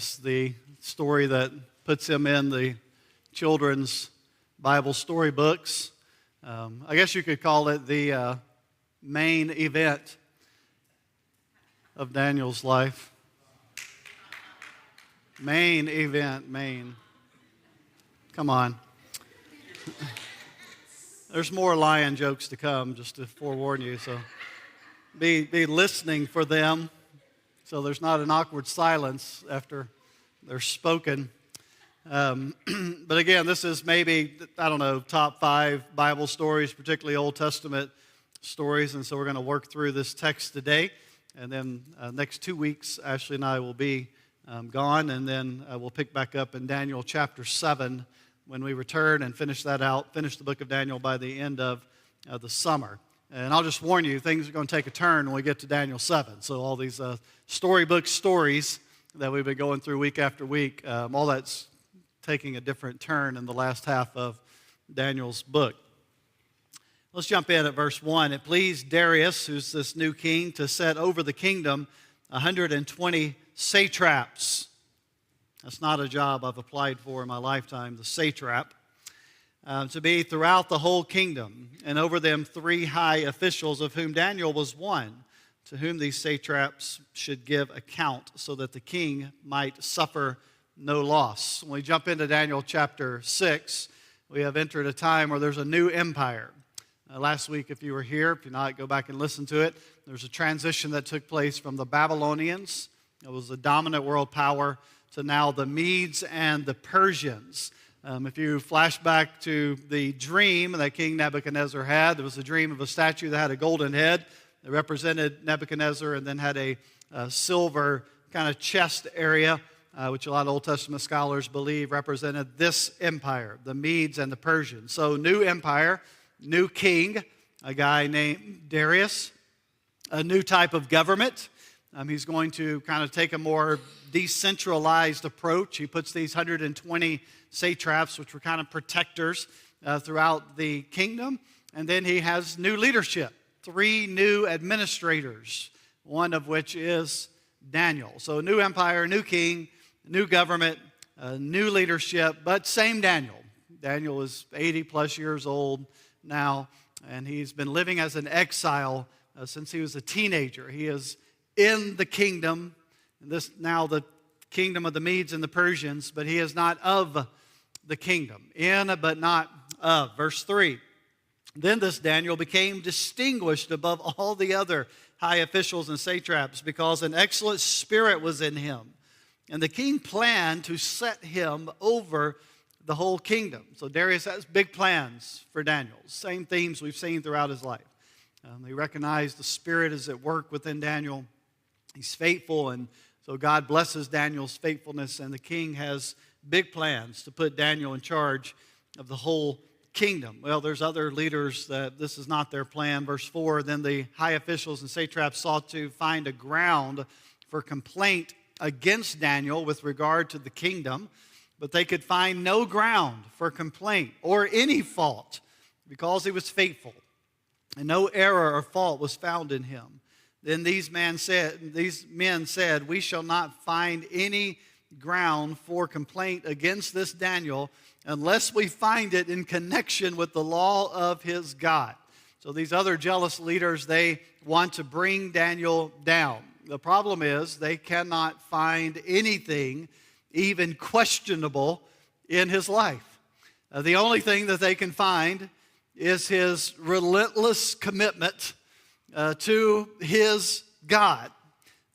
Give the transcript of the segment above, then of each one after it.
It's the story that puts him in the children's Bible storybooks. I guess you could call it the main event of Daniel's life. Main event, main. Come on. There's more lion jokes to come, just to forewarn you, so be listening for them so there's not an awkward silence after they're spoken. But again, this is maybe, top 5 Bible stories, particularly Old Testament stories, and so we're going to work through this text today, and then next 2 weeks, Ashley and I will be gone, and then we'll pick back up in Daniel chapter 7 when we return and finish that out, finish the book of Daniel by the end of the summer. And I'll just warn you, things are going to take a turn when we get to Daniel 7. So all these storybook stories that we've been going through week after week, all that's taking a different turn in the last half of Daniel's book. Let's jump in at verse 1. It pleased Darius, who's this new king, to set over the kingdom 120 satraps. That's not a job I've applied for in my lifetime, the satrap. To be throughout the whole kingdom, and over them 3 high officials, of whom Daniel was one, to whom these satraps should give account, so that the king might suffer no loss. When we jump into Daniel chapter 6, we have entered a time where there's a new empire. Last week, if you were here, if you're not, go back and listen to it. There's a transition that took place from the Babylonians, it was the dominant world power, to now the Medes and the Persians. If you flash back to the dream that King Nebuchadnezzar had, there was a dream of a statue that had a golden head that represented Nebuchadnezzar, and then had a silver kind of chest area, which a lot of Old Testament scholars believe represented this empire, the Medes and the Persians. So new empire, new king, a guy named Darius, a new type of government. He's going to kind of take a more decentralized approach. He puts these 120 satraps, which were kind of protectors throughout the kingdom. And then he has new leadership, 3 new administrators, one of which is Daniel. So new empire, new king, new government, new leadership, but same Daniel. Daniel is 80 plus years old now, and he's been living as an exile since he was a teenager. He is in the kingdom, this now the kingdom of the Medes and the Persians, but he is not of the kingdom. In but not of. Verse 3. Then this Daniel became distinguished above all the other high officials and satraps, because an excellent spirit was in him. And the king planned to set him over the whole kingdom. So Darius has big plans for Daniel. Same themes we've seen throughout his life. He recognized the Spirit is at work within Daniel. He's faithful, and so God blesses Daniel's faithfulness, and the king has big plans to put Daniel in charge of the whole kingdom. Well, there's other leaders that this is not their plan. Verse 4, then the high officials and satraps sought to find a ground for complaint against Daniel with regard to the kingdom, but they could find no ground for complaint or any fault, because he was faithful, and no error or fault was found in him. Then these men said, we shall not find any ground for complaint against this Daniel unless we find it in connection with the law of his God. So these other jealous leaders, they want to bring Daniel down. The problem is they cannot find anything even questionable in his life. The only thing that they can find is his relentless commitment to his God.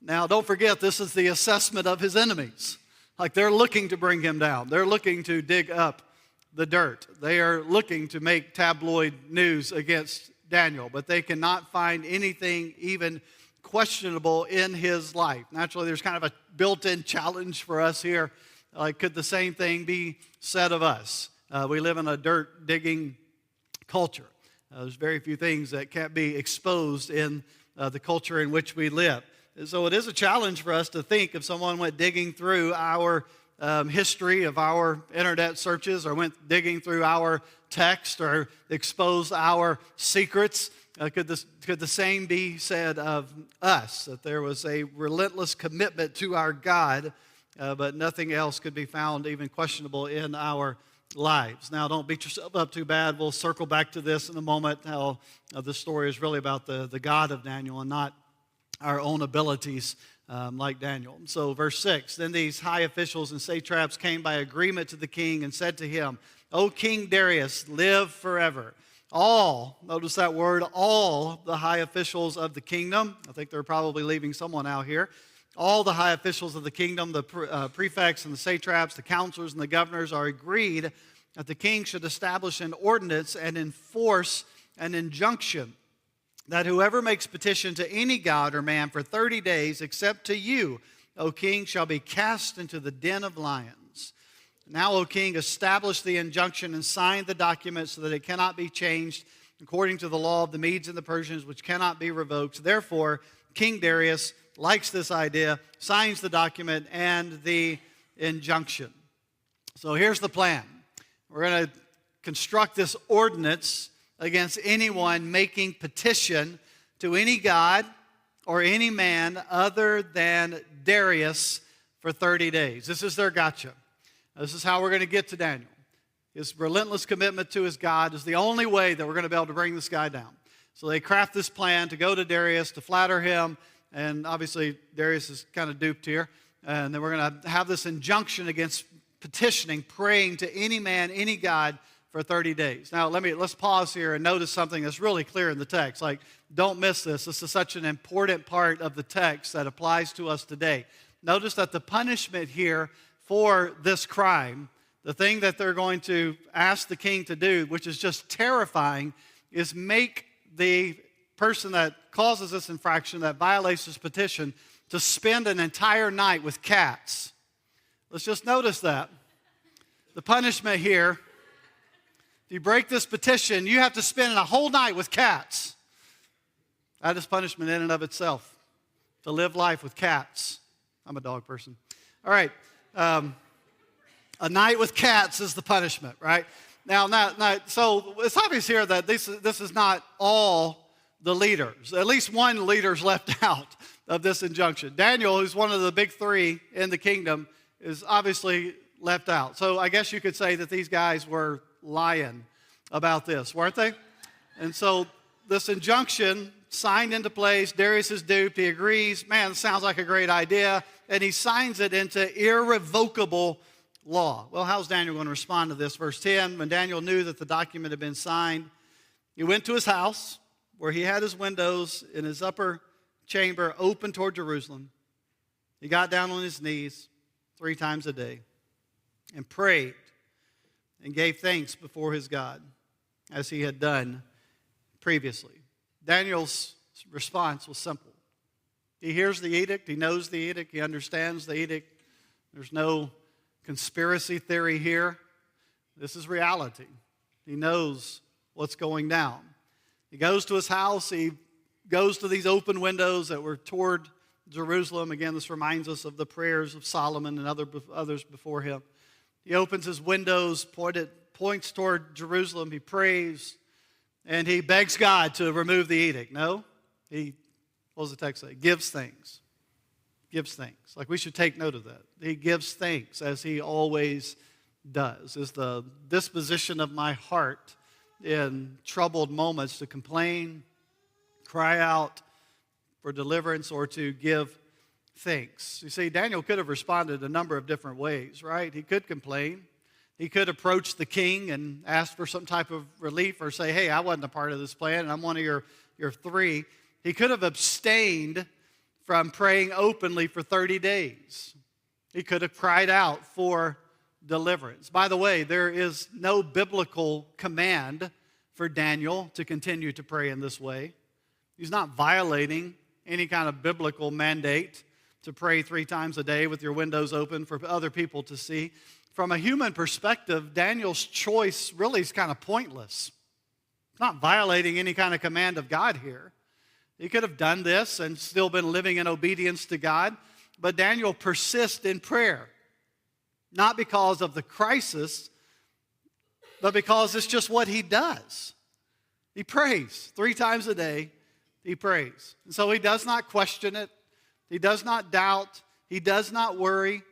Now, don't forget, this is the assessment of his enemies. Like, they're looking to bring him down. They're looking to dig up the dirt. They are looking to make tabloid news against Daniel, but they cannot find anything even questionable in his life. Naturally, there's kind of a built-in challenge for us here. Like, could the same thing be said of us? We live in a dirt-digging culture. There's very few things that can't be exposed in the culture in which we live. So it is a challenge for us to think if someone went digging through our history of our internet searches, or went digging through our text, or exposed our secrets, could the same be said of us, that there was a relentless commitment to our God but nothing else could be found even questionable in our lives. Now, don't beat yourself up too bad. We'll circle back to this in a moment, how this story is really about the God of Daniel and not our own abilities like Daniel. So verse 6, then these high officials and satraps came by agreement to the king and said to him, O King Darius, live forever. All, notice that word, all the high officials of the kingdom, I think they're probably leaving someone out here, all the high officials of the kingdom, the prefects and the satraps, the counselors and the governors are agreed that the king should establish an ordinance and enforce an injunction that whoever makes petition to any god or man for 30 days, except to you, O king, shall be cast into the den of lions. Now, O king, establish the injunction and sign the document so that it cannot be changed according to the law of the Medes and the Persians, which cannot be revoked. Therefore, King Darius likes this idea, signs the document and the injunction. So here's the plan. We're going to construct this ordinance against anyone making petition to any god or any man other than Darius for 30 days. This is their gotcha. This is how we're going to get to Daniel. His relentless commitment to his God is the only way that we're going to be able to bring this guy down. So they craft this plan to go to Darius, to flatter him, and obviously Darius is kind of duped here. And then we're going to have this injunction against petitioning, praying to any man, any god for 30 days. Now, let's pause here and notice something that's really clear in the text. Like, don't miss this. This is such an important part of the text that applies to us today. Notice that the punishment here for this crime, the thing that they're going to ask the king to do, which is just terrifying, is make the person that causes this infraction, that violates this petition, to spend an entire night with cats. Let's just notice that. The punishment here, if you break this petition, you have to spend a whole night with cats. That is punishment in and of itself, to live life with cats. I'm a dog person. All right. A night with cats is the punishment, right? Now, so it's obvious here that this is not all the leaders. At least one leader's left out of this injunction. Daniel, who's one of the big three in the kingdom, is obviously left out. So I guess you could say that these guys were lying about this, weren't they? And so this injunction signed into place. Darius is duped. He agrees. Man, this sounds like a great idea. And he signs it into irrevocable law. Well, how's Daniel going to respond to this? Verse 10, when Daniel knew that the document had been signed, he went to his house where he had his windows in his upper chamber open toward Jerusalem. He got down on his knees 3 times a day and prayed and gave thanks before his God as he had done previously. Daniel's response was simple. He hears the edict. He knows the edict. He understands the edict. There's no conspiracy theory here. This is reality. He knows what's going down. He goes to his house. He goes to these open windows that were toward Jerusalem. Again, this reminds us of the prayers of Solomon and others before him. He opens his windows, points toward Jerusalem. He prays, and he begs God to remove the edict. No, what does the text say? Gives thanks. Gives thanks. Like, we should take note of that. He gives thanks, as he always does. Is the disposition of my heart in troubled moments to complain, cry out for deliverance, or to give thanks. You see, Daniel could have responded a number of different ways, right? He could complain. He could approach the king and ask for some type of relief, or say, hey, I wasn't a part of this plan, and I'm one of your 3. He could have abstained from praying openly for 30 days. He could have cried out for deliverance. By the way, there is no biblical command for Daniel to continue to pray in this way. He's not violating any kind of biblical mandate to pray 3 times a day with your windows open for other people to see. From a human perspective, Daniel's choice really is kind of pointless. It's not violating any kind of command of God here. He could have done this and still been living in obedience to God, but Daniel persists in prayer. Not because of the crisis, but because it's just what he does. He prays 3 times a day. He prays. And so he does not question it. He does not doubt. He does not worry.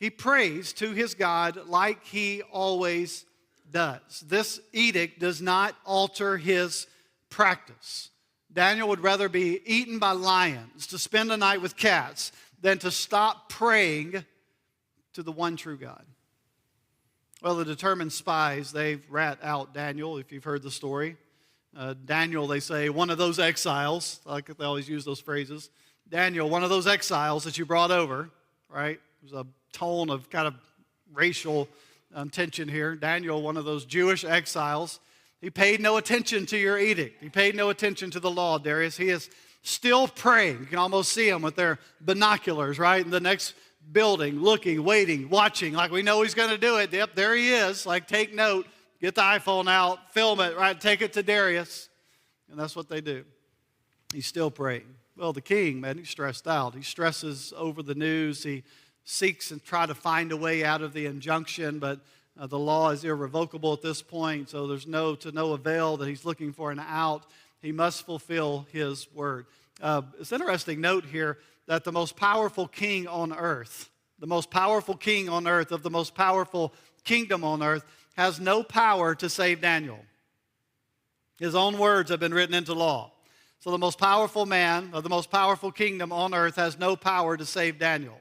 he prays to his God like he always does. This edict does not alter his practice. Daniel would rather be eaten by lions, to spend the night with cats, than to stop praying to the one true God. Well, the determined spies, they rat out Daniel, if you've heard the story. Daniel, they say, one of those exiles, like they always use those phrases. Daniel, one of those exiles that you brought over, right? There's a tone of kind of racial tension here. Daniel, one of those Jewish exiles, he paid no attention to your edict. He paid no attention to the law, Darius. He is still praying. You can almost see him with their binoculars, right? In the next building, looking, waiting, watching, like we know he's going to do it. Yep, there he is. Like, take note, get the iPhone out, film it, right? Take it to Darius. And that's what they do. He's still praying. Well, the king, man, he's stressed out. He stresses over the news. He seeks and try to find a way out of the injunction, but the law is irrevocable at this point, so there's no avail that he's looking for an out. He must fulfill his word. It's interesting note here that the most powerful king on earth, the most powerful king on earth of the most powerful kingdom on earth, has no power to save Daniel. His own words have been written into law. So the most powerful man of the most powerful kingdom on earth has no power to save Daniel.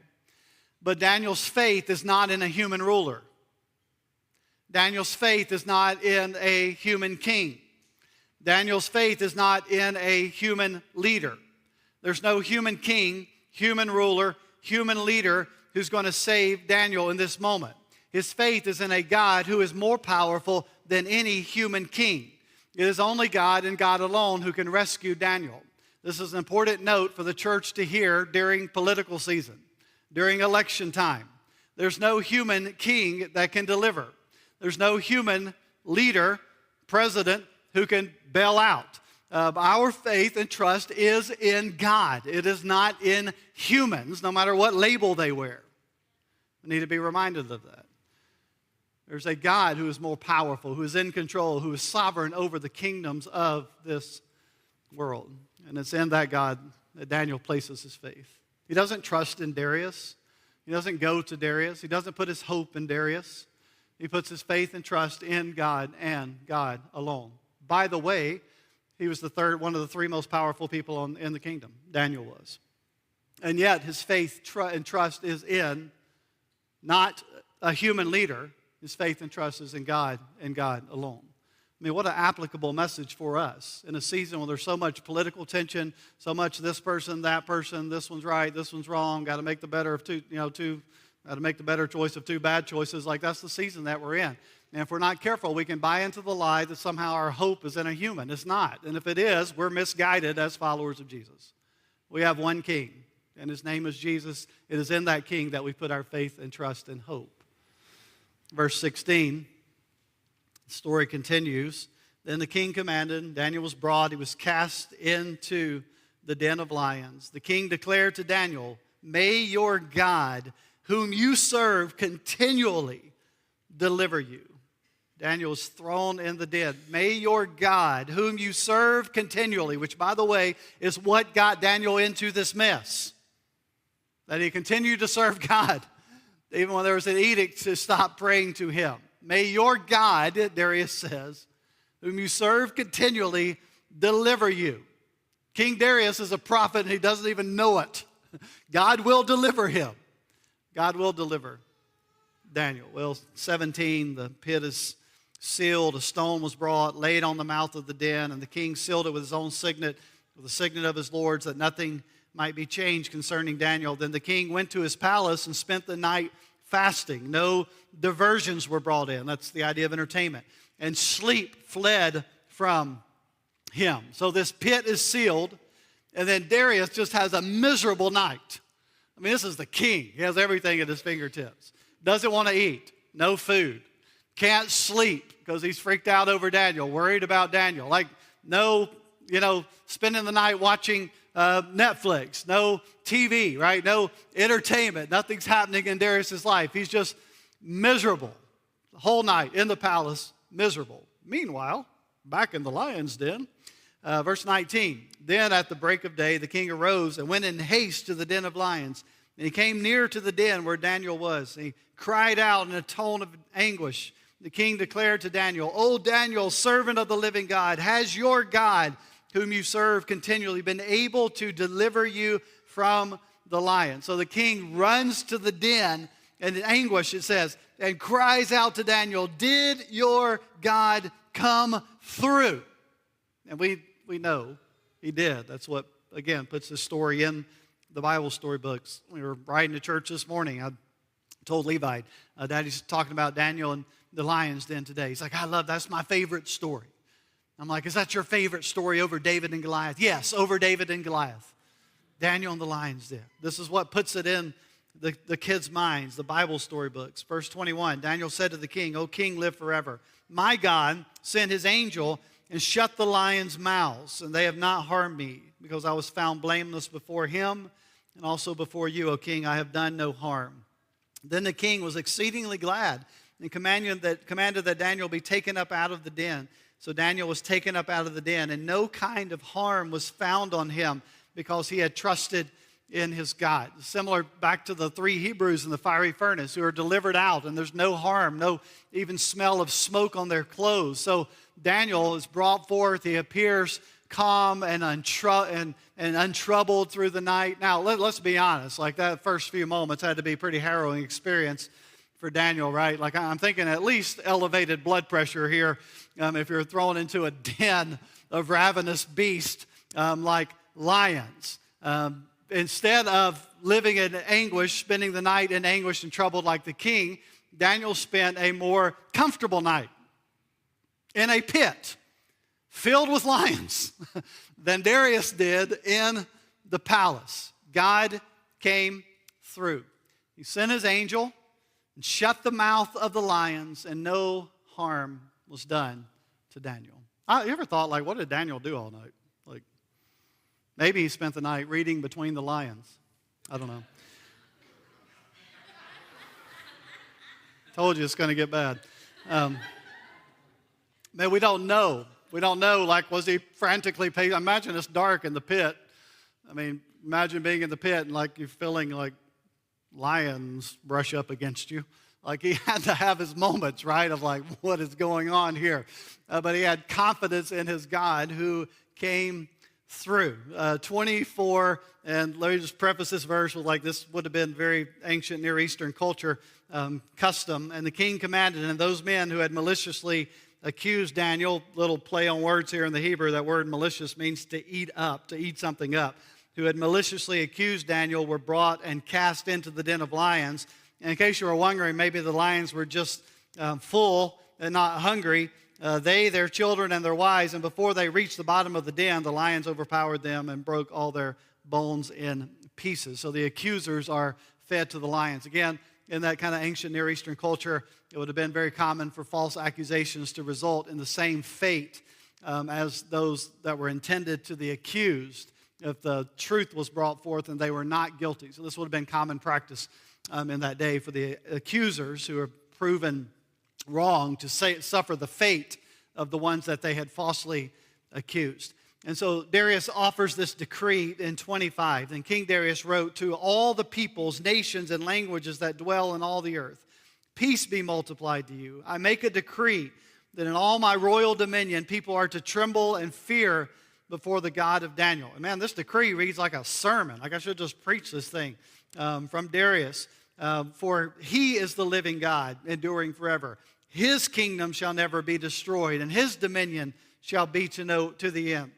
But Daniel's faith is not in a human ruler. Daniel's faith is not in a human king. Daniel's faith is not in a human leader. There's no human king, human ruler, human leader who's going to save Daniel in this moment. His faith is in a God who is more powerful than any human king. It is only God and God alone who can rescue Daniel. This is an important note for the church to hear during political season, during election time. There's no human king that can deliver. There's no human leader, president, who can bail out. Our faith and trust is in God. It is not in humans, no matter what label they wear. We need to be reminded of that. There's a God who is more powerful, who is in control, who is sovereign over the kingdoms of this world. And it's in that God that Daniel places his faith. He doesn't trust in Darius. He doesn't go to Darius. He doesn't put his hope in Darius. He puts his faith and trust in God and God alone. By the way, he was one of the three most powerful people in the kingdom. Daniel was. And yet his faith and trust is in not a human leader. His faith and trust is in God and God alone. I mean, what an applicable message for us in a season where there's so much political tension, so much this person, that person, this one's right, this one's wrong, got to make the better of got to make the better choice of two bad choices. Like, that's the season that we're in. And if we're not careful, we can buy into the lie that somehow our hope is in a human. It's not. And if it is, we're misguided as followers of Jesus. We have one king, and his name is Jesus. It is in that king that we put our faith and trust and hope. Verse 16, the story continues. Then the king commanded, Daniel was brought, he was cast into the den of lions. The king declared to Daniel, may your God, whom you serve, continually deliver you. Daniel was thrown in the den. May your God, whom you serve continually, which, by the way, is what got Daniel into this mess, that he continued to serve God, even when there was an edict to stop praying to him. May your God, Darius says, whom you serve continually, deliver you. King Darius is a prophet and he doesn't even know it. God will deliver him. God will deliver Daniel. Well, 17, the pit is sealed. A stone was brought, laid on the mouth of the den, and the king sealed it with his own signet, with the signet of his lords, that nothing might be changed concerning Daniel. Then the king went to his palace and spent the night fasting. No diversions were brought in. That's the idea of entertainment. And sleep fled from him. So this pit is sealed, and then Darius just has a miserable night. I mean, this is the king. He has everything at his fingertips. Doesn't want to eat. No food. Can't sleep because he's freaked out over Daniel, worried about Daniel. Like, no, spending the night watching Netflix, no TV, right? No entertainment. Nothing's happening in Darius' life. He's just miserable. The whole night in the palace, miserable. Meanwhile, back in the lion's den, verse 19, then at the break of day, the king arose and went in haste to the den of lions And he came near to the den where Daniel was. And he cried out in a tone of anguish. The king declared to Daniel, "O Daniel, servant of the living God, has your God, whom you serve continually, been able to deliver you from the lion?" So the king runs to the den, and in anguish, it says, and cries out to Daniel, "Did your God come through?" And we know he did. That's what, again, puts this story in the Bible storybooks. We were riding to church this morning. I told Levi, Daddy's talking about Daniel and the lion's den today. He's like, that's my favorite story. I'm like, is that your favorite story over David and Goliath? Yes, over David and Goliath. Daniel and the lion's den. This is what puts it in the kids' minds, the Bible storybooks. Verse 21, Daniel said to the king, "O king, live forever. My God sent his angel and shut the lions' mouths, and they have not harmed me, because I was found blameless before him and also before you, O king. I have done no harm." Then the king was exceedingly glad and commanded that Daniel be taken up out of the den. So Daniel was taken up out of the den, and no kind of harm was found on him, because he had trusted in his God. Similar back to the 3 Hebrews in the fiery furnace who are delivered out, and there's no harm, no even smell of smoke on their clothes. So Daniel is brought forth. He appears calm and untroubled through the night. Now, let's be honest. Like, that first few moments had to be a pretty harrowing experience for Daniel, right? Like, I'm thinking at least elevated blood pressure here if you're thrown into a den of ravenous beasts like lions. Instead of living in anguish, spending the night in anguish and troubled like the king, Daniel spent a more comfortable night in a pit filled with lions than Darius did in the palace. God came through. He sent his angel and shut the mouth of the lions, and no harm was done to Daniel. You ever thought, like, what did Daniel do all night? Like, maybe he spent the night reading between the lions. I don't know. Told you it's going to get bad. Man, we don't know. We don't know, like, was he frantically pacing? Imagine it's dark in the pit. I mean, imagine being in the pit and, like, you're feeling like lions brush up against you. Like, he had to have his moments, right, of like, what is going on here? But he had confidence in his God who came through. 24, and let me just preface this verse with, like, this would have been very ancient Near Eastern culture custom. "And the king commanded, and those men who had maliciously accused Daniel," little play on words here in the Hebrew, that word malicious means to eat up, to eat something up, "who had maliciously accused Daniel were brought and cast into the den of lions." And in case you were wondering, maybe the lions were just full and not hungry. They, their children, and their wives, and before they reached the bottom of the den, the lions overpowered them and broke all their bones in pieces. So the accusers are fed to the lions. Again, in that kind of ancient Near Eastern culture, it would have been very common for false accusations to result in the same fate as those that were intended to the accused if the truth was brought forth and they were not guilty. So this would have been common practice in that day for the accusers who were proven wrong to suffer the fate of the ones that they had falsely accused. And so Darius offers this decree in 25. "Then King Darius wrote to all the peoples, nations, and languages that dwell in all the earth, peace be multiplied to you. I make a decree that in all my royal dominion people are to tremble and fear before the God of Daniel." And man, this decree reads like a sermon. Like I should just preach this thing from Darius. "For he is the living God, enduring forever. His kingdom shall never be destroyed, and his dominion shall be to the end.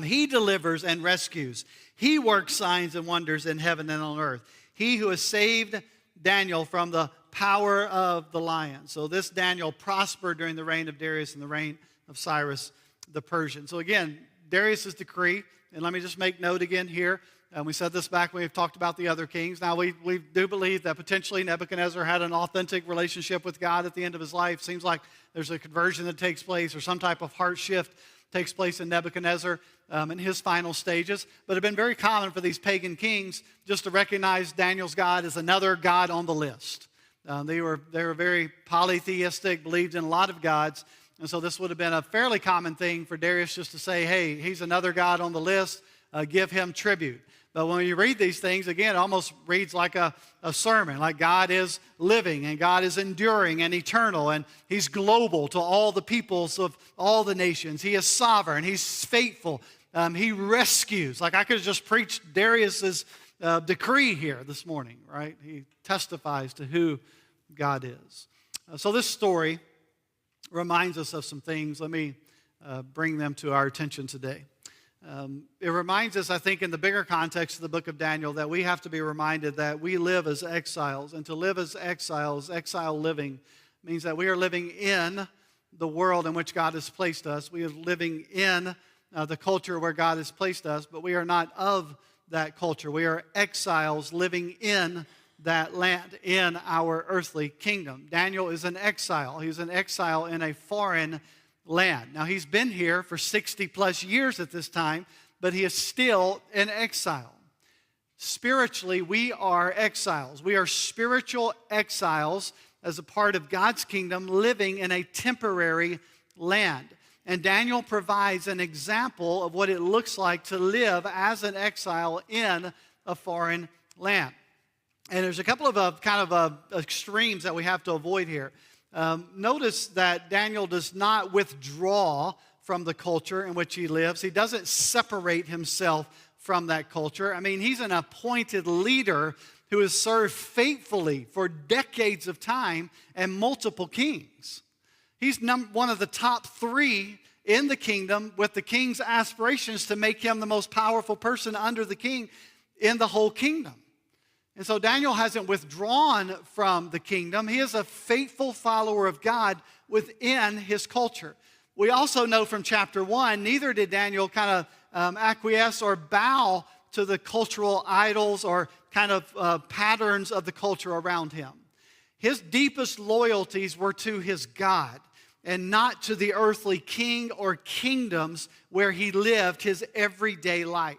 He delivers and rescues. He works signs and wonders in heaven and on earth. He who has saved Daniel from the power of the lion." So this Daniel prospered during the reign of Darius and the reign of Cyrus the Persian. So again, Darius' decree, and let me just make note again here. We said this back when we've talked about the other kings. Now, we do believe that potentially Nebuchadnezzar had an authentic relationship with God at the end of his life. Seems like there's a conversion that takes place or some type of heart shift takes place in Nebuchadnezzar in his final stages. But it had been very common for these pagan kings just to recognize Daniel's God as another God on the list. They were very polytheistic, believed in a lot of gods. And so this would have been a fairly common thing for Darius just to say, hey, he's another God on the list, give him tribute. But when you read these things, again, it almost reads like a sermon, like God is living and God is enduring and eternal, and He's global to all the peoples of all the nations. He is sovereign. He's faithful. He rescues. Like I could have just preached Darius's decree here this morning, right? He testifies to who God is. So this story reminds us of some things. Let me bring them to our attention today. It reminds us, I think, in the bigger context of the book of Daniel, that we have to be reminded that we live as exiles. And to live as exiles, exile living, means that we are living in the world in which God has placed us. We are living in the culture where God has placed us, but we are not of that culture. We are exiles living in that land, in our earthly kingdom. Daniel is an exile. He's an exile in a foreign land. Now, he's been here for 60 plus years at this time, but he is still in exile. Spiritually, we are exiles. We are spiritual exiles as a part of God's kingdom, living in a temporary land. And Daniel provides an example of what it looks like to live as an exile in a foreign land. And there's a couple of extremes that we have to avoid here. Notice that Daniel does not withdraw from the culture in which he lives. He doesn't separate himself from that culture. I mean, he's an appointed leader who has served faithfully for decades of time and multiple kings. He's one of the top 3 in the kingdom, with the king's aspirations to make him the most powerful person under the king in the whole kingdom. And so Daniel hasn't withdrawn from the kingdom. He is a faithful follower of God within his culture. We also know from chapter 1, neither did Daniel kind of acquiesce or bow to the cultural idols or kind of patterns of the culture around him. His deepest loyalties were to his God and not to the earthly king or kingdoms where he lived his everyday life.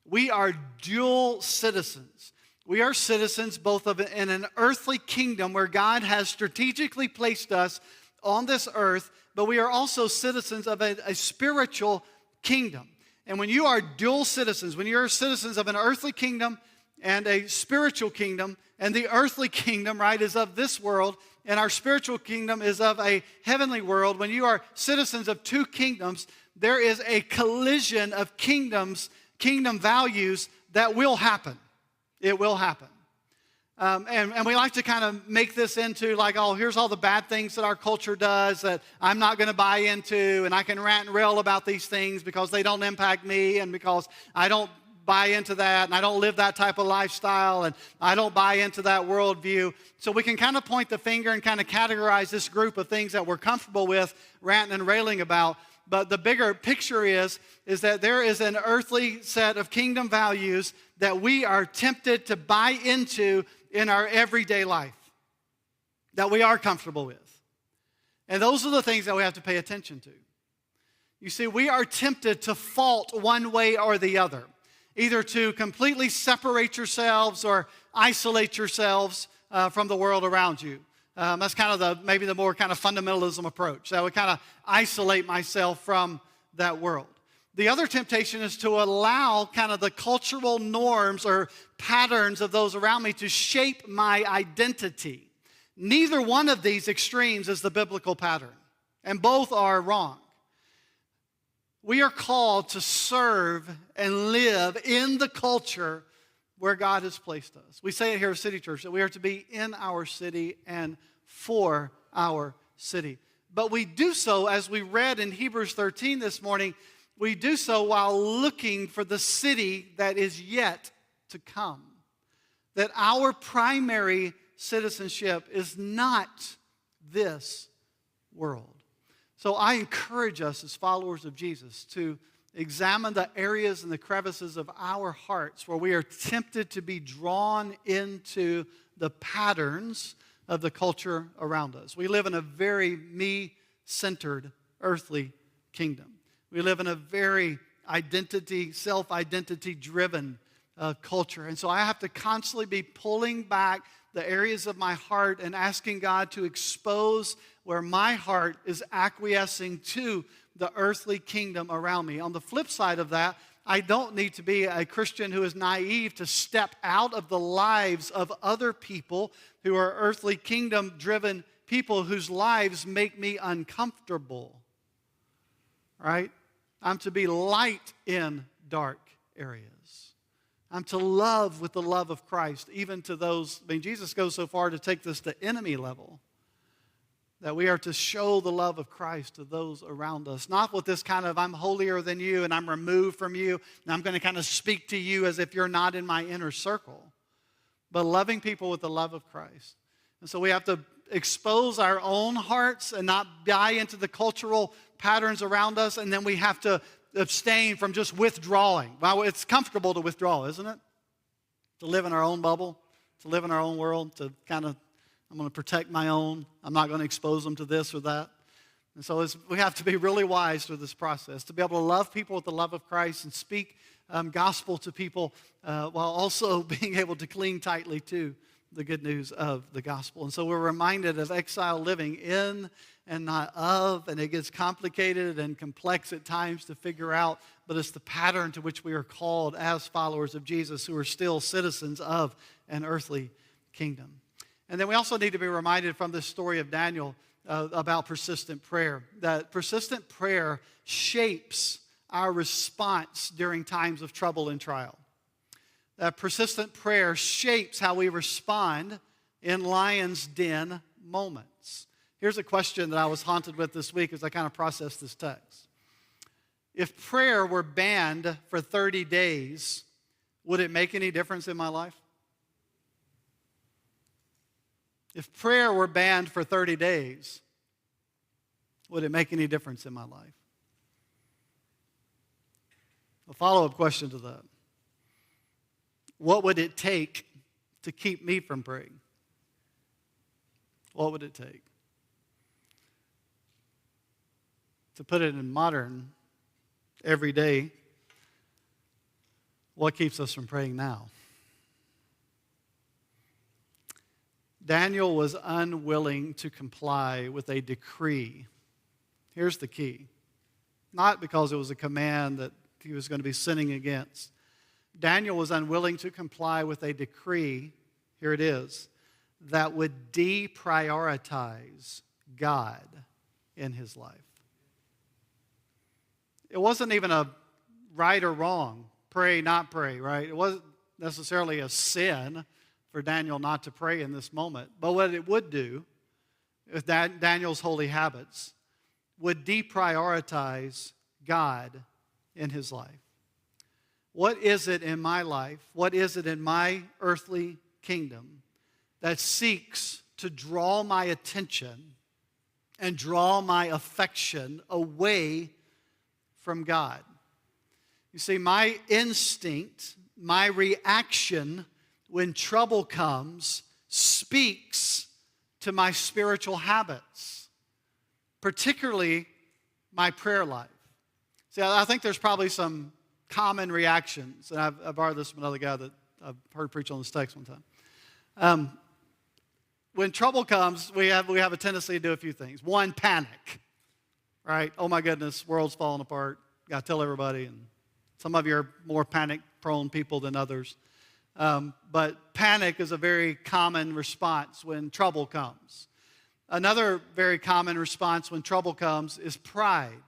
We are dual citizens. We are citizens both in an earthly kingdom where God has strategically placed us on this earth, but we are also citizens of a spiritual kingdom. And when you are dual citizens, when you're citizens of an earthly kingdom and a spiritual kingdom, and the earthly kingdom, right, is of this world, and our spiritual kingdom is of a heavenly world, when you are citizens of 2 kingdoms, there is a collision of kingdom values that will happen. It will happen. And we like to kind of make this into like, oh, here's all the bad things that our culture does that I'm not going to buy into, and I can rant and rail about these things because they don't impact me and because I don't buy into that and I don't live that type of lifestyle and I don't buy into that worldview. So we can kind of point the finger and kind of categorize this group of things that we're comfortable with ranting and railing about. But the bigger picture is that there is an earthly set of kingdom values that we are tempted to buy into in our everyday life, that we are comfortable with. And those are the things that we have to pay attention to. You see, we are tempted to fault one way or the other, either to completely separate yourselves or isolate yourselves from the world around you. That's kind of maybe the more kind of fundamentalism approach. That would kind of isolate myself from that world. The other temptation is to allow kind of the cultural norms or patterns of those around me to shape my identity. Neither one of these extremes is the biblical pattern, and both are wrong. We are called to serve and live in the culture where God has placed us. We say it here at City Church that we are to be in our city and for our city. But we do so, as we read in Hebrews 13 this morning, we do so while looking for the city that is yet to come. That our primary citizenship is not this world. So I encourage us as followers of Jesus to examine the areas and the crevices of our hearts where we are tempted to be drawn into the patterns of the culture around us. We live in a very me-centered earthly kingdom. We live in a very self-identity driven culture. And so I have to constantly be pulling back the areas of my heart and asking God to expose where my heart is acquiescing to the earthly kingdom around me. On the flip side of that, I don't need to be a Christian who is naive to step out of the lives of other people who are earthly kingdom-driven people whose lives make me uncomfortable, right? I'm to be light in dark areas. I'm to love with the love of Christ, even to those, Jesus goes so far to take this to enemy level, that we are to show the love of Christ to those around us. Not with this kind of, I'm holier than you and I'm removed from you and I'm going to kind of speak to you as if you're not in my inner circle, but loving people with the love of Christ. And so we have to expose our own hearts and not buy into the cultural patterns around us, and then we have to abstain from just withdrawing. Well, it's comfortable to withdraw, isn't it? To live in our own bubble, to live in our own world, to kind of, I'm going to protect my own. I'm not going to expose them to this or that. And so we have to be really wise through this process, to be able to love people with the love of Christ and speak gospel to people while also being able to cling tightly to the good news of the gospel. And so we're reminded of exile living in and not of, and it gets complicated and complex at times to figure out, but it's the pattern to which we are called as followers of Jesus who are still citizens of an earthly kingdom. And then we also need to be reminded from this story of Daniel about persistent prayer, that persistent prayer shapes our response during times of trouble and trial. That persistent prayer shapes how we respond in lion's den moments. Here's a question that I was haunted with this week as I kind of processed this text. If prayer were banned for 30 days, would it make any difference in my life? If prayer were banned for 30 days, would it make any difference in my life? A follow-up question to that. What would it take to keep me from praying? What would it take? To put it in modern, everyday, what keeps us from praying now? Daniel was unwilling to comply with a decree. Here's the key. Not because it was a command that he was going to be sinning against. Daniel was unwilling to comply with a decree, here it is, that would deprioritize God in his life. It wasn't even a right or wrong, pray, not pray, right? It wasn't necessarily a sin for Daniel not to pray in this moment. But what it would do, with Daniel's holy habits, would deprioritize God in his life. What is it in my life, what is it in my earthly kingdom that seeks to draw my attention and draw my affection away from God? You see, my instinct, my reaction when trouble comes speaks to my spiritual habits, particularly my prayer life. See, I think there's probably some common reactions, and I've borrowed this from another guy that I've heard preach on this text one time. When trouble comes, we have a tendency to do a few things. One, panic, right? Oh my goodness, world's falling apart. Got to tell everybody. And some of you are more panic-prone people than others. But panic is a very common response when trouble comes. Another very common response when trouble comes is pride.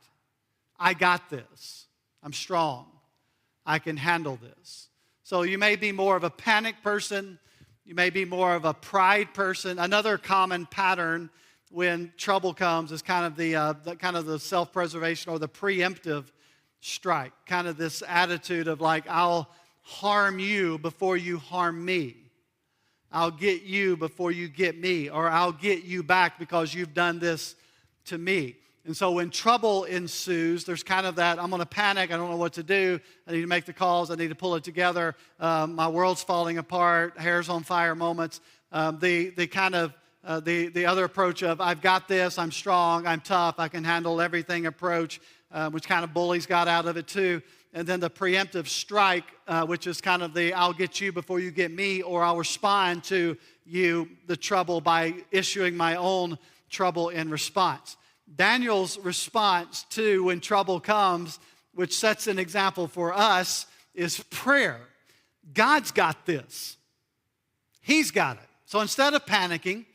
I got this. I'm strong. I can handle this. So you may be more of a panic person. You may be more of a pride person. Another common pattern when trouble comes is kind of the self-preservation or the preemptive strike. Kind of this attitude of like, I'll harm you before you harm me. I'll get you before you get me. Or I'll get you back because you've done this to me. And so when trouble ensues, there's kind of that, I'm going to panic, I don't know what to do, I need to make the calls, I need to pull it together, my world's falling apart, hair's on fire moments. The other approach of, I've got this, I'm strong, I'm tough, I can handle everything approach, which kind of bullies God out of it too. And then the preemptive strike, which is kind of the, I'll get you before you get me, or I'll respond to you, the trouble, by issuing my own trouble in response. Daniel's response to when trouble comes which sets an example for us, is prayer. God's got this. He's got it. So instead of panicking,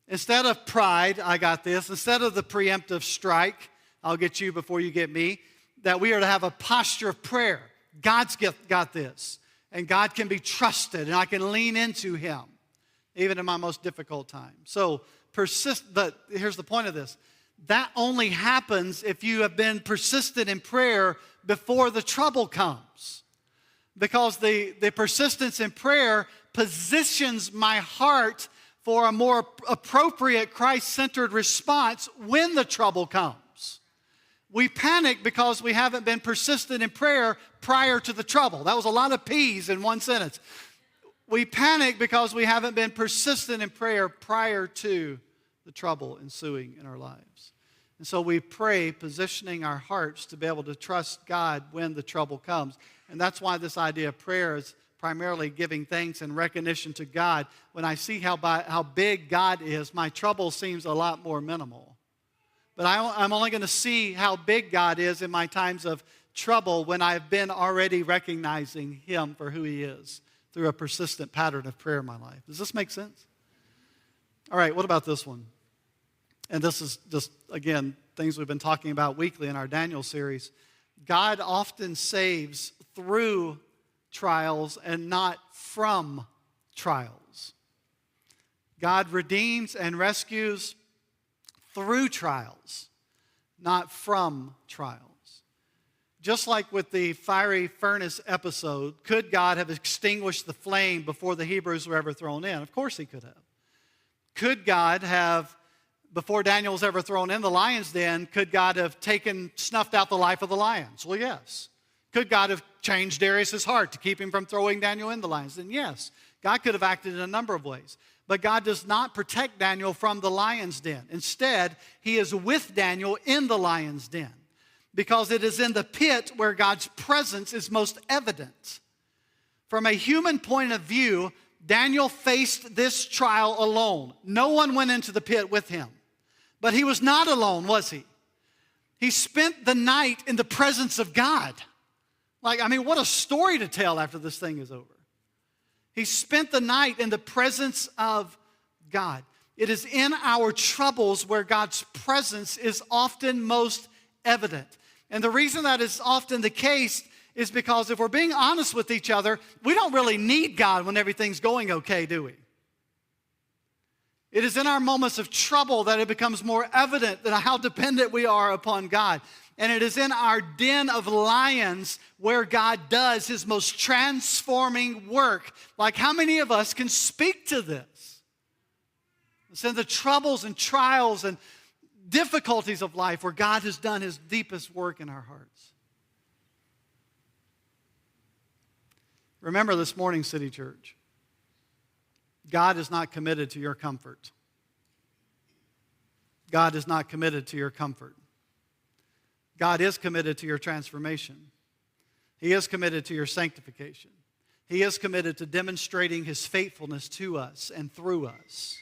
instead of pride, I got this, instead of the preemptive strike, I'll get you before you get me, that we are to have a posture of prayer. God's got this. And God can be trusted, and I can lean into Him, even in my most difficult time. So here's the point of this. That only happens if you have been persistent in prayer before the trouble comes. Because the persistence in prayer positions my heart for a more appropriate Christ-centered response when the trouble comes. We panic because we haven't been persistent in prayer prior to the trouble. That was a lot of P's in one sentence. We panic because we haven't been persistent in prayer prior to the trouble ensuing in our lives. And so we pray, positioning our hearts to be able to trust God when the trouble comes. And that's why this idea of prayer is primarily giving thanks and recognition to God. When I see how big God is, my trouble seems a lot more minimal. But I'm only going to see how big God is in my times of trouble when I've been already recognizing Him for who He is through a persistent pattern of prayer in my life. Does this make sense? All right, what about this one? And this is just, again, things we've been talking about weekly in our Daniel series. God often saves through trials and not from trials. God redeems and rescues through trials, not from trials. Just like with the fiery furnace episode, could God have extinguished the flame before the Hebrews were ever thrown in? Of course He could have. Could God have, before Daniel was ever thrown in the lion's den, could God have snuffed out the life of the lions? Well, yes. Could God have changed Darius' heart to keep him from throwing Daniel in the lion's den? Yes. God could have acted in a number of ways. But God does not protect Daniel from the lion's den. Instead, He is with Daniel in the lion's den, because it is in the pit where God's presence is most evident. From a human point of view, Daniel faced this trial alone. No one went into the pit with him. But he was not alone, was he? He spent the night in the presence of God. What a story to tell after this thing is over. He spent the night in the presence of God. It is in our troubles where God's presence is often most evident. And the reason that is often the case is because if we're being honest with each other, we don't really need God when everything's going okay, do we? It is in our moments of trouble that it becomes more evident that how dependent we are upon God. And it is in our den of lions where God does His most transforming work. Like, how many of us can speak to this? It's in the troubles and trials and difficulties of life where God has done His deepest work in our hearts. Remember this morning, City Church, God is not committed to your comfort. God is not committed to your comfort. God is committed to your transformation. He is committed to your sanctification. He is committed to demonstrating His faithfulness to us and through us.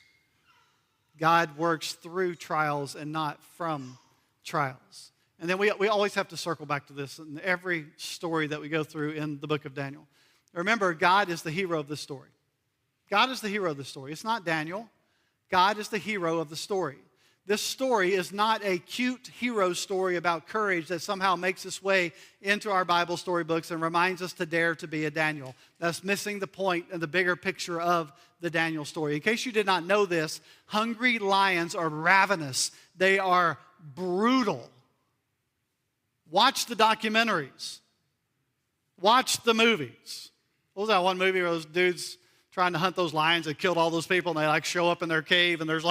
God works through trials and not from trials. And then we always have to circle back to this in every story that we go through in the book of Daniel. Remember, God is the hero of the story. God is the hero of the story. It's not Daniel. God is the hero of the story. This story is not a cute hero story about courage that somehow makes its way into our Bible storybooks and reminds us to dare to be a Daniel. That's missing the point and the bigger picture of the Daniel story. In case you did not know this, hungry lions are ravenous. They are brutal. Watch the documentaries. Watch the movies. What was that one movie where those dudes trying to hunt those lions that killed all those people, and they show up in their cave and there's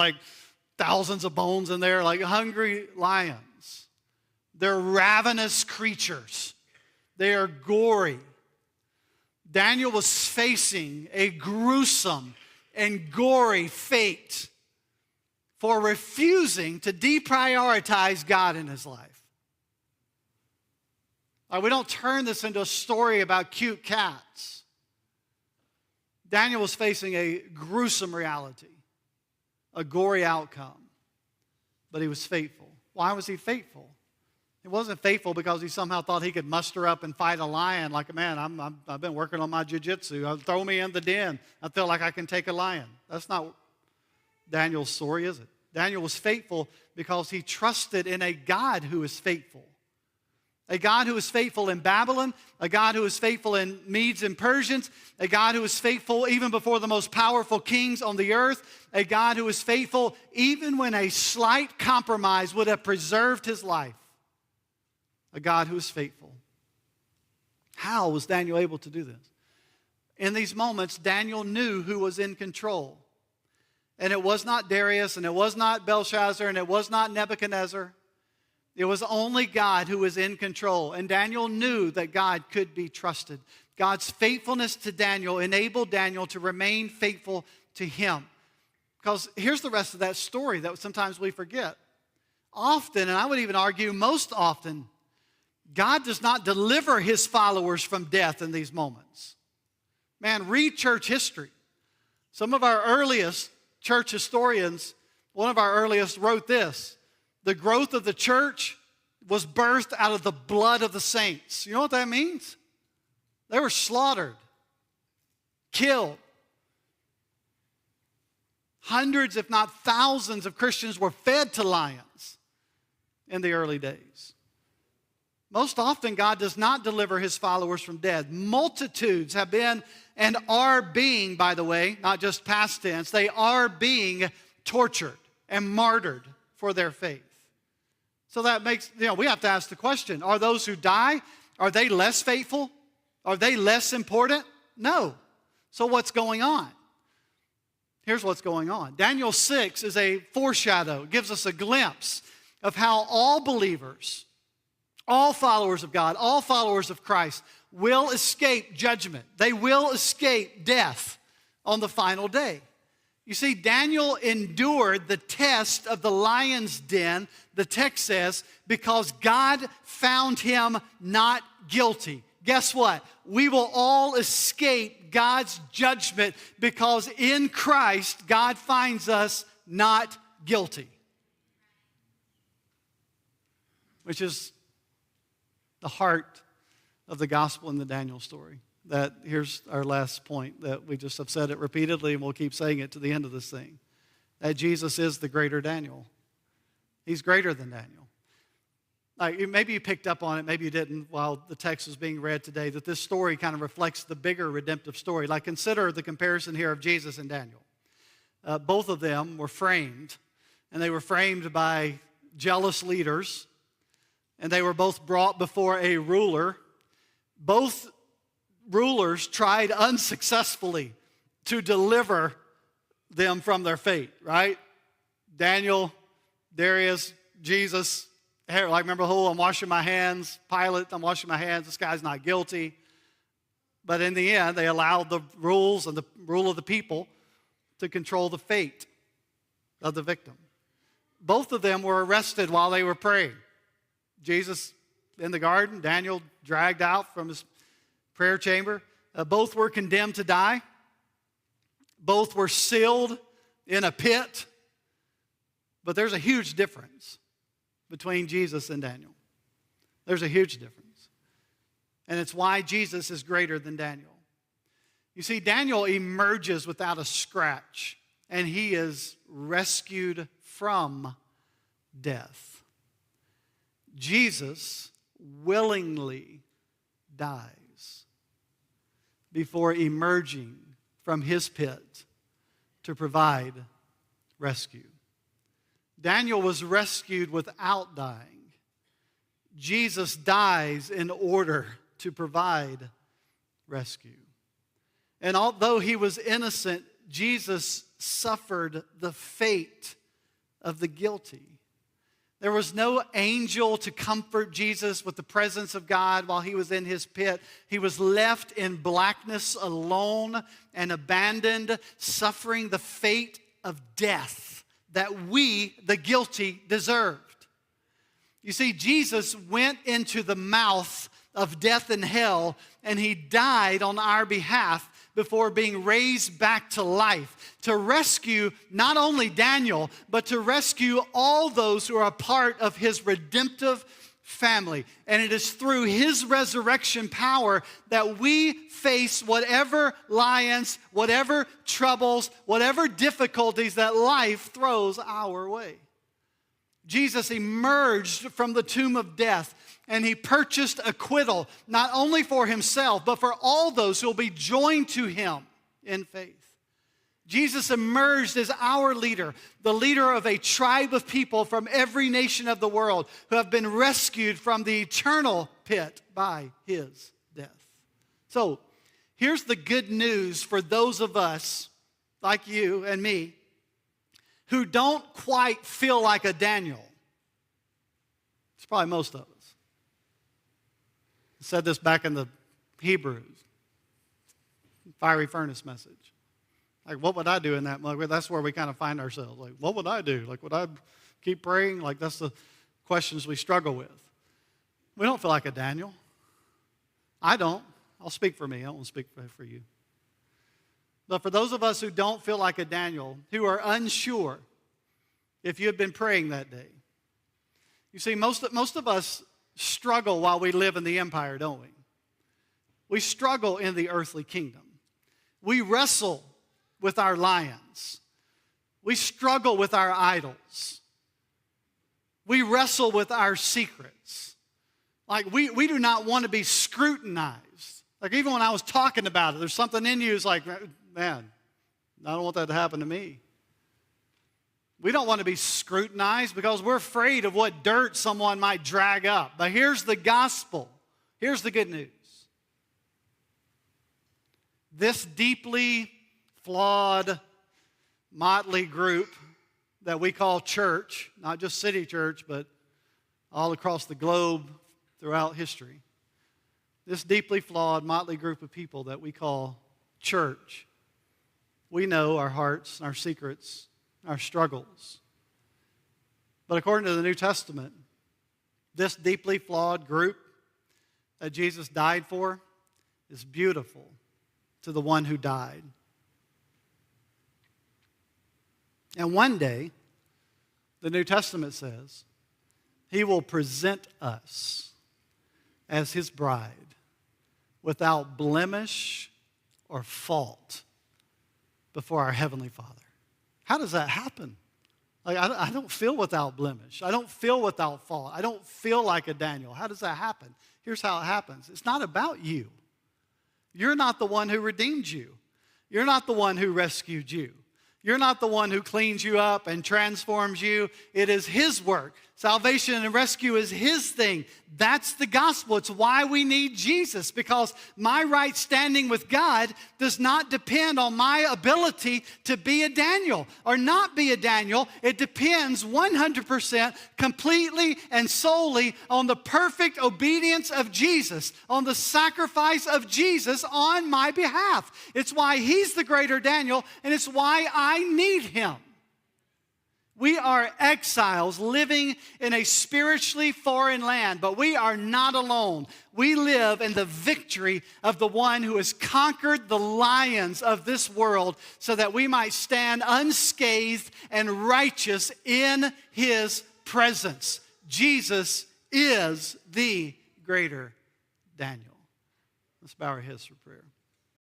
thousands of bones in there, hungry lions. They're ravenous creatures. They are gory. Daniel was facing a gruesome and gory fate for refusing to deprioritize God in his life. We don't turn this into a story about cute cats. Daniel was facing a gruesome reality, a gory outcome, but he was faithful. Why was he faithful? He wasn't faithful because he somehow thought he could muster up and fight a lion like, man, I've been working on my jiu-jitsu. Throw me in the den. I feel like I can take a lion. That's not Daniel's story, is it? Daniel was faithful because he trusted in a God who is faithful. A God who is faithful in Babylon, a God who is faithful in Medes and Persians, a God who is faithful even before the most powerful kings on the earth, a God who is faithful even when a slight compromise would have preserved his life. A God who is faithful. How was Daniel able to do this? In these moments, Daniel knew who was in control. And it was not Darius, and it was not Belshazzar, and it was not Nebuchadnezzar. It was only God who was in control. And Daniel knew that God could be trusted. God's faithfulness to Daniel enabled Daniel to remain faithful to him. Because here's the rest of that story that sometimes we forget. Often, and I would even argue most often, God does not deliver his followers from death in these moments. Man, read church history. Some of our earliest church historians, one of our earliest wrote this: the growth of the church was birthed out of the blood of the saints. You know what that means? They were slaughtered, killed. Hundreds, if not thousands, of Christians were fed to lions in the early days. Most often, God does not deliver his followers from death. Multitudes have been and are being, by the way, not just past tense, they are being tortured and martyred for their faith. So that makes, we have to ask the question, are those who die, are they less faithful? Are they less important? No. So what's going on? Here's what's going on. Daniel 6 is a foreshadow, gives us a glimpse of how all believers, all followers of God, all followers of Christ will escape judgment. They will escape death on the final day. You see, Daniel endured the test of the lion's den, the text says, because God found him not guilty. Guess what? We will all escape God's judgment because in Christ, God finds us not guilty. Which is the heart of the gospel in the Daniel story. That here's our last point that we just have said it repeatedly and we'll keep saying it to the end of this thing. That Jesus is the greater Daniel. He's greater than Daniel. Like, maybe you picked up on it, maybe you didn't while the text was being read today, that this story kind of reflects the bigger redemptive story. Like, consider the comparison here of Jesus and Daniel. Both of them were framed, and they were framed by jealous leaders, and they were both brought before a ruler. Both rulers tried unsuccessfully to deliver them from their fate, right? Daniel, Darius, Jesus, like remember the whole, I'm washing my hands, Pilate, I'm washing my hands, this guy's not guilty. But in the end, they allowed the rules and the rule of the people to control the fate of the victim. Both of them were arrested while they were praying. Jesus in the garden, Daniel dragged out from his prayer chamber. Both were condemned to die. Both were sealed in a pit. But there's a huge difference between Jesus and Daniel. There's a huge difference. And it's why Jesus is greater than Daniel. You see, Daniel emerges without a scratch, and he is rescued from death. Jesus willingly dies before emerging from his pit to provide rescue. Daniel was rescued without dying. Jesus dies in order to provide rescue. And although he was innocent, Jesus suffered the fate of the guilty. There was no angel to comfort Jesus with the presence of God while he was in his pit. He was left in blackness alone and abandoned, suffering the fate of death that we, the guilty, deserved. You see, Jesus went into the mouth of death and hell, and he died on our behalf before being raised back to life to rescue not only Daniel, but to rescue all those who are a part of his redemptive family. And it is through his resurrection power that we face whatever lions, whatever troubles, whatever difficulties that life throws our way. Jesus emerged from the tomb of death, and he purchased acquittal, not only for himself, but for all those who will be joined to him in faith. Jesus emerged as our leader, the leader of a tribe of people from every nation of the world who have been rescued from the eternal pit by his death. So, here's the good news for those of us, like you and me, who don't quite feel like a Daniel. It's probably most of us. I said this back in the Hebrews fiery furnace message. Like, what would I do in that? Like, that's where we kind of find ourselves. Like, what would I do? Like, would I keep praying? Like, that's the questions we struggle with. We don't feel like a Daniel. I don't. I'll speak for me. I won't speak for you. But for those of us who don't feel like a Daniel, who are unsure if you have been praying that day, you see, most of us struggle while we live in the empire, don't we? We struggle in the earthly kingdom. We wrestle with our lions. We struggle with our idols. We wrestle with our secrets. Like, we do not want to be scrutinized. Like, even when I was talking about it, there's something in you that's like, man, I don't want that to happen to me. We don't want to be scrutinized because we're afraid of what dirt someone might drag up. But here's the gospel. Here's the good news. This deeply flawed, motley group that we call church, not just City Church, but all across the globe throughout history. This deeply flawed, motley group of people that we call church, we know our hearts, our secrets, our struggles. But according to the New Testament, this deeply flawed group that Jesus died for is beautiful to the one who died. And one day, the New Testament says, he will present us as his bride without blemish or fault before our Heavenly Father. How does that happen? Like, I don't feel without blemish. I don't feel without fault. I don't feel like a Daniel. How does that happen? Here's how it happens. It's not about you. You're not the one who redeemed you. You're not the one who rescued you. You're not the one who cleans you up and transforms you. It is his work. Salvation and rescue is his thing. That's the gospel. It's why we need Jesus, because my right standing with God does not depend on my ability to be a Daniel or not be a Daniel. It depends 100% completely and solely on the perfect obedience of Jesus, on the sacrifice of Jesus on my behalf. It's why he's the greater Daniel, and it's why I need him. We are exiles living in a spiritually foreign land, but we are not alone. We live in the victory of the one who has conquered the lions of this world so that we might stand unscathed and righteous in his presence. Jesus is the greater Daniel. Let's bow our heads for prayer.